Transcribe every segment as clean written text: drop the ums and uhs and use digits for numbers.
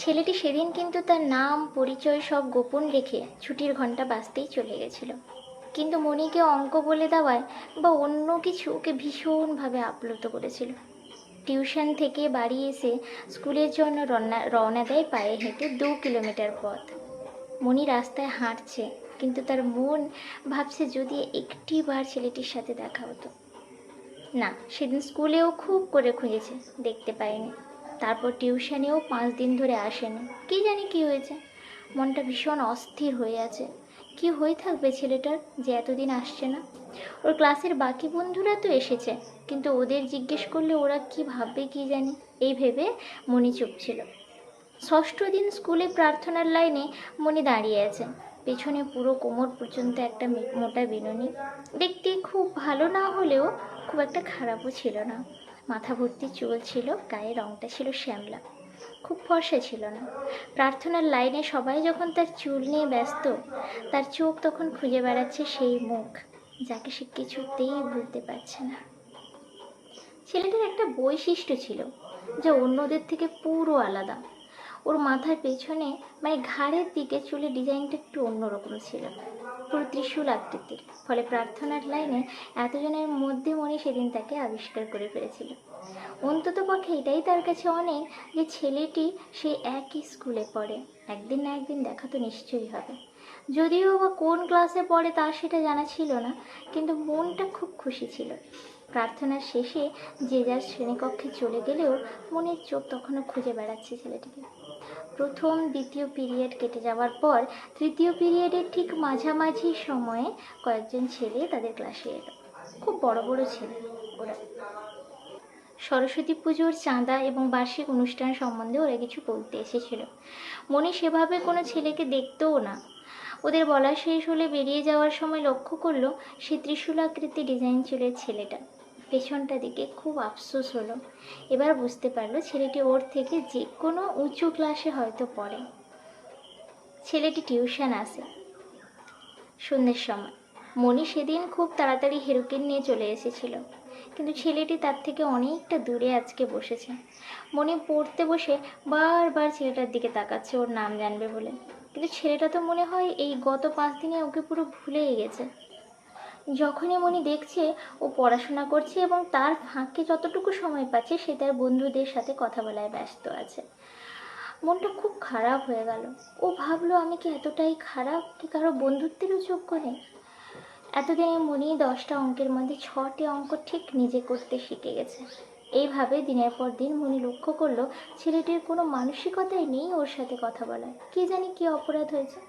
ছেলেটি সেদিন কিন্তু তার নাম পরিচয় সব গোপন রেখে ছুটির ঘন্টা বাজতেই চলে গেছিল। কিন্তু মণিকে অঙ্ক বলে দেওয়ায় বা অন্য কিছু ওকে ভীষণভাবে আপ্লুত করেছিল। টিউশন থেকে বাড়ি এসে স্কুলের জন্য রওনা দেয় পায়ে হেঁটে 2 কিলোমিটার পথ। মণি রাস্তায় হাঁটছে, কিন্তু তার মন ভাবছে যদি একটিবার ছেলেটির সাথে দেখা হতো। না, সেদিন স্কুলেও খুব করে খুঁজেছে, দেখতে পায়নি। তারপর টিউশনেও 5 দিন ধরে আসেনি। কি জানি কি হয়েছে, মনটা ভীষণ অস্থির হয়ে আছে। কি হয়ে থাকবে ছেলেটার যে এতদিন আসছে না? ওর ক্লাসের বাকি বন্ধুরা তো এসেছে, কিন্তু ওদের জিজ্ঞেস করলে ওরা কি ভাববে কি জানি, এই ভেবে মণি চুপ ছিল। 6ঠ দিন স্কুলে প্রার্থনার লাইনে মণি দাঁড়িয়ে আছে। পেছনে পুরো কোমর পর্যন্ত একটা মোটা বিনুনি। দেখতে খুব ভালো না হলেও খুব একটা খারাপও ছিল না। মাথা ভর্তি চুল ছিল, গায়ের রঙটা ছিল শ্যামলা, খুব ফর্সা ছিল না। প্রার্থনার লাইনে সবাই যখন তার চুল নিয়ে ব্যস্ত, তার চোখ তখন খুঁজে বেড়াচ্ছে সেই মুখ যাকে সে কিছুতেই ভুলতে পারছে না। ছেলেটার একটা বৈশিষ্ট্য ছিল যা অন্যদের থেকে পুরো আলাদা। ওর মাথার পেছনে মানে ঘাড়ের দিকে চুলের ডিজাইনটা একটু অন্যরকম ছিল, পুরো ত্রিশূল আকৃতির। ফলে প্রার্থনার লাইনে এতজনের মধ্যে মনে সেদিন তাকে আবিষ্কার করে ফেলেছিল। অন্তত পক্ষে এটাই তার কাছে অনেক যে ছেলেটি সেই একই স্কুলে পড়ে, একদিন না একদিন দেখা তো নিশ্চয়ই হবে। যদিও বা কোন ক্লাসে পড়ে তা সেটা জানা ছিল না, কিন্তু মনটা খুব খুশি ছিল। প্রার্থনার শেষে যে যার শ্রেণীকক্ষে চলে গেলেও মনের চোখ তখনও খুঁজে বেড়াচ্ছে ছেলেটিকে। প্রথম দ্বিতীয় পিরিয়ড কেটে যাওয়ার পর তৃতীয় পিরিয়ডের ঠিক মাঝামাঝি সময়ে কয়েকজন ছেলে তাদের ক্লাসে এলো। খুব বড় বড় ছেলে ওরা। সরস্বতী পুজোর চাঁদা এবং বার্ষিক অনুষ্ঠান সম্বন্ধে ওরা কিছু বলতে এসেছিল। মনে সেভাবে কোনো ছেলেকে দেখতেও না। ওদের বলা শেষ হলে বেরিয়ে যাওয়ার সময় লক্ষ্য করলো সে ত্রিশূলাকৃতি ডিজাইন চুলের ছেলেটা। পেছনটা দিকে খুব আফসোস হলো। এবার বুঝতে পারলো ছেলেটি ওর থেকে যে কোনো উঁচু ক্লাসে হয়তো পড়ে। ছেলেটি টিউশন আসে সন্ধ্যের সময়। মণি সেদিন খুব তাড়াতাড়ি হেরোকিন নিয়ে চলে এসেছিল, কিন্তু ছেলেটি তার থেকে অনেকটা দূরে আজকে বসেছে। মণি পড়তে বসে বারবার ছেলেটার দিকে তাকাচ্ছে ওর নাম জানবে বলে, কিন্তু ছেলেটা তো মনে হয় এই গত 5 দিনে ওকে পুরো ভুলেই গেছে। যখনই মণি দেখছে ও পড়াশোনা করছে এবং তার ফাঁকে যতটুকু সময় পাচ্ছে সে তার বন্ধুদের সাথে কথা বলায় ব্যস্ত আছে, মনটা খুব খারাপ হয়ে গেল। ও ভাবলো আমি কি এতটাই খারাপ কি কারো বন্ধুত্বেরও যোগ্য নেই? এতদিনে মণি 10টা অঙ্কের মধ্যে 6টি অঙ্ক ঠিক নিজে করতে শিখে গেছে। এইভাবে দিনের পর দিন মণি লক্ষ্য করলো ছেলেটির কোনো মানসিকতাই নেই ওর সাথে কথা বলার। কি জানি কি অপরাধ হয়েছে।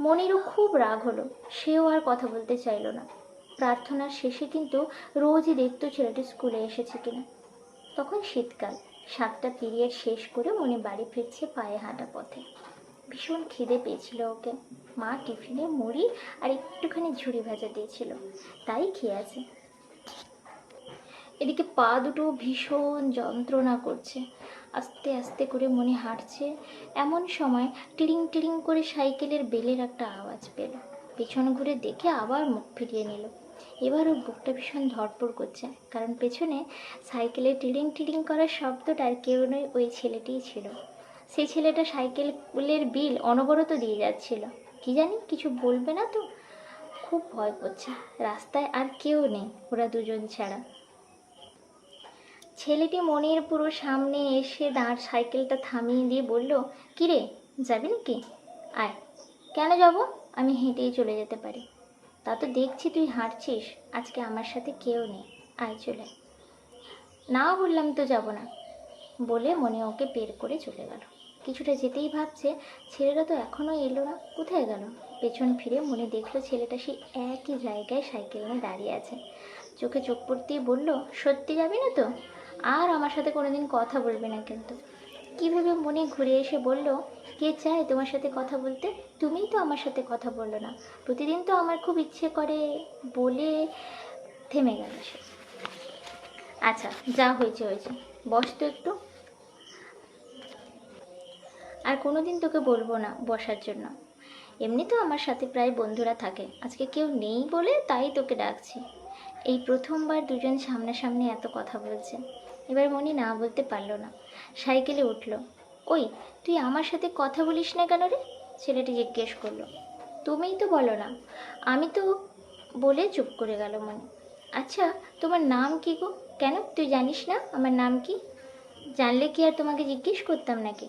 মণিরও খুব রাগ হলো, সেও আর কথা বলতে চাইল না। প্রার্থনার শেষে কিন্তু রোজই দেখতো ছেলেটি স্কুলে এসেছে কিনা। তখন শীতকাল, 7টা পিরিয়ড শেষ করে মণি বাড়ি ফিরছে পায়ে হাঁটা পথে। ভীষণ খিদে পেয়েছিল ওকে। মা টিফিনে মুড়ি আর একটুখানি ঝুড়ি ভাজা দিয়েছিল, তাই খেয়ে আছে। এদিকে পা দুটো ভীষণ যন্ত্রণা করছে। আস্তে আস্তে করে মণি হাঁটছে। এমন সময় টিড়িং টিড়িং করে সাইকেলের বেলের একটা আওয়াজ পেল। পেছন ঘুরে দেখে আবার মুখ ফিরিয়ে নিল। এবার ওর বুকটা ভীষণ ধড়ফড় করছে, কারণ পেছনে সাইকেলে টিড়িং টিড়িং করার শব্দটা আর কেউ নয়, ওই ছেলেটিই ছিল। সেই ছেলেটা সাইকেলের বিল অনবরত দিয়ে যাচ্ছিল। কি জানি কিছু বলবে না তো? খুব ভয় করছে। রাস্তায় আর কেউ নেই ওরা দুজন ছাড়া। ছেলেটি মনির পুরো সামনে এসে সাইকেলটা থামিয়ে দিয়ে বলল, কিরে, যাবি নাকি? আয়। কেন যাব? আমি হেঁটেই চলে যেতে পারি। তা তো দেখছি তুই হাঁটছিস, আজকে আমার সাথে কেউ নেই, আয় চলে। না বললাম তো যাব না, বলে মনি ওকে বের করে চলে গেল। কিছুটা যেতেই ভাবছে ছেলেটা তো এখনও এলো না, কোথায় গেল? পেছন ফিরে মনি দেখলো ছেলেটা সেই একই জায়গায় সাইকেল নিয়ে দাঁড়িয়ে আছে। চোখে চোখ পড়তেই বলল, সত্যি যাবি না তো? আর আমার সাথে কোনোদিন কথা বলবি না কিন্তু। কী ভেবে মনি ঘুরে এসে বলল, কে চায় তোমার সাথে কথা বলতে? তুমিই তো আমার সাথে কথা বললো না। প্রতিদিন তো আমার খুব ইচ্ছে করে, বলে থেমে গেল সে। আচ্ছা, যা হয়েছে হয়েছে, বস তো একটু। আর কোনোদিন তোকে বলবো না বসার জন্য। এমনিতেও আমার সাথে প্রায় বন্ধুরা থাকে, আজকে কেউ নেই বলে তাই তোকে ডাকছি। এই প্রথমবার দুজন সামনাসামনি এত কথা বলছে। এবার মনি না বলতে পারল না, সাইকেলে উঠল। ওই, তুই আমার সাথে কথা বলিস না কেন রে? ছেলেটি জিজ্ঞেস করলো। তুমিই তো বলো না। আমি তো, বলে চুপ করে গেল মনি। আচ্ছা, তোমার নাম কি গো? কেন, তুই জানিস না আমার নাম কি? জানলে কি আর তোমাকে জিজ্ঞেস করতাম নাকি?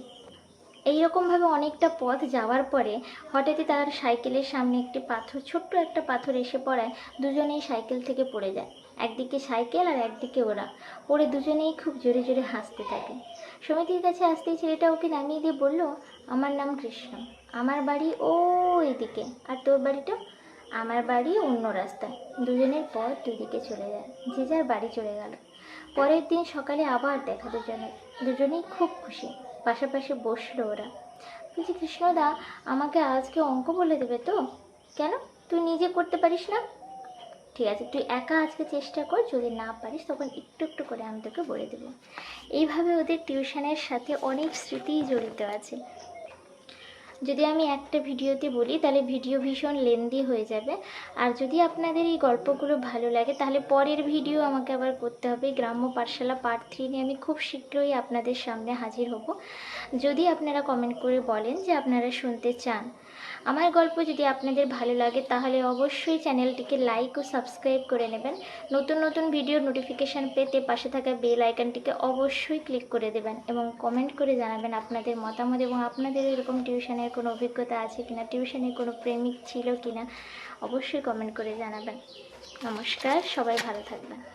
এইরকমভাবে অনেকটা পথ যাওয়ার পরে হঠাৎই তার সাইকেলের সামনে একটি পাথর, ছোট্ট একটা পাথর এসে পড়ায় দুজনেই সাইকেল থেকে পড়ে যায়। একদিকে সাইকেল আর একদিকে ওরা। পড়ে দুজনেই খুব জোরে জোরে হাসতে থাকে। সমিতির কাছে আসতেই ছেলেটা ওকে নামিয়ে দিয়ে বলল, আমার নাম কৃষ্ণ, আমার বাড়ি ওই দিকে। আর তোর বাড়িটা? আমার বাড়ি অন্য রাস্তায়। দুজনের পথ দুদিকে চলে যায়, যে যার বাড়ি চলে গেল। পরের দিন সকালে আবার দেখা দুজনের। দুজনেই খুব খুশি। পাশাপাশি বসলো ওরা। বলছি, কৃষ্ণদা, আমাকে আজকে অঙ্ক বলে দেবে তো? কেন, তুই নিজে করতে পারিস না? ঠিক আছে, তুই একা আজকে চেষ্টা কর, যদি না পারিস তখন একটু একটু করে আমি তোকে বলে দেবো। এইভাবে ওদের টিউশনের সাথে অনেক স্মৃতিই জড়িত আছে। যদি আমি একটা ভিডিওতে বলি তাহলে ভিডিও ভীষণ লেন্দি হয়ে যাবে। আর যদি আপনাদের এই গল্পগুলো ভালো লাগে তাহলে পরের ভিডিও আমাকে আবার করতে হবে। গ্রাম্য পাঠশালা পার্ট 3 নিয়ে আমি খুব শীঘ্রই আপনাদের সামনে হাজির হব। যদি আপনারা কমেন্ট করে বলেন যে আপনারা শুনতে চান। আমার গল্প যদি আপনাদের ভালো লাগে তাহলে অবশ্যই চ্যানেলটিকে লাইক ও সাবস্ক্রাইব করে নেবেন। নতুন নতুন ভিডিওর নোটিফিকেশান পেতে পাশে থাকা বেল আইকনটিকে অবশ্যই ক্লিক করে দেবেন এবং কমেন্ট করে জানাবেন আপনাদের মতামত এবং আপনাদের এরকম টিউশনের কোনো অভিজ্ঞতা আছে কিনা, টিউশনের কোনো প্রেমিক ছিল কিনা, অবশ্যই কমেন্ট করে জানাবেন। নমস্কার, সবাই ভালো থাকবেন।